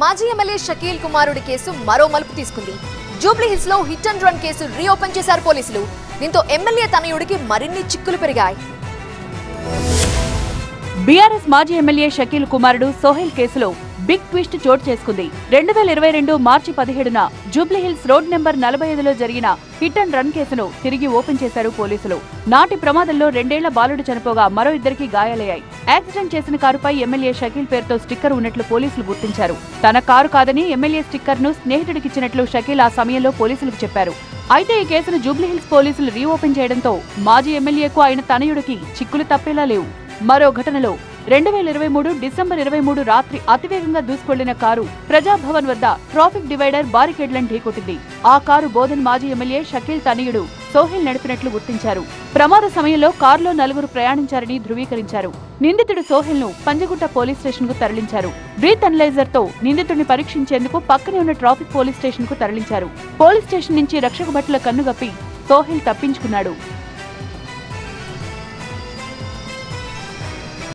మాజీ ఎమ్మెల్యే షకీల్ కుమారుడి కేసు మరో మలుపు తీసుకుంది. జూబ్లీ హిల్స్ లో hit and run case reopen చేశారు పోలీసులు. దీంతో ఎమ్మెల్యే తనయుడికి మరిన్ని చిక్కులు పెరిగాయి. బీఆర్ఎస్ మాజీ ఎమ్మెల్యే షకీల్ కుమారుడు సోహెల్ కేసులో బిగ్ ట్విస్ట్ చోటు చేసుకుంది. 2022 మార్చి 17న జూబ్లీహిల్స్ రోడ్ నెంబర్ 45లో జరిగిన హిట్ అండ్ రన్ కేసును తిరిగి ఓపెన్ చేశారు పోలీసులు. నాటి ప్రమాదంలో 2 ఏళ్ల బాలుడు చనిపోగా మరో ఇద్దరికి గాయాలయ్యాయి. యాక్సిడెంట్ చేసిన కారుపై ఎమ్మెల్యే షకీల్ పేరుతో స్టిక్కర్ ఉన్నట్లు పోలీసులు గుర్తించారు. తన కారు కాదని ఎమ్మెల్యే స్టిక్కర్ ను స్నేహితుడికిచ్చినట్లు షకీల్ ఆ సమయంలో పోలీసులకు చెప్పారు. అయితే ఈ కేసును జూబ్లీహిల్స్ పోలీసులు రీఓపెన్ చేయడంతో మాజీ ఎమ్మెల్యేకు ఆయన తనయుడికి చిక్కులు తప్పేలా లేవు. మరో ఘటనలో 2023 డిసెంబర్ 23 రాత్రి అతివేగంగా దూసుకెళ్లిన కారు ప్రజాభవన్ వద్ద ట్రాఫిక్ డివైడర్ బారికేడ్లను ఢీకొట్టింది. ఆ కారు బోధన్ మాజీ ఎమ్మెల్యే షకీల్ తనయుడు సోహెల్ నడిపినట్లు గుర్తించారు. ప్రమాద సమయంలో కారులో 4 ప్రయాణించారని ధృవీకరించారు. నిందితుడు సోహెల్ ను పంజగుట్ట పోలీస్ స్టేషన్ కు తరలించారు. బ్రీత్ అనలైజర్ తో నిందితుడిని పరీక్షించేందుకు పక్కనే ఉన్న ట్రాఫిక్ పోలీస్ స్టేషన్ కు తరలించారు. పోలీస్ స్టేషన్ నుంచి రక్షక భటుల కన్నుగప్పి సోహెల్ తప్పించుకున్నాడు.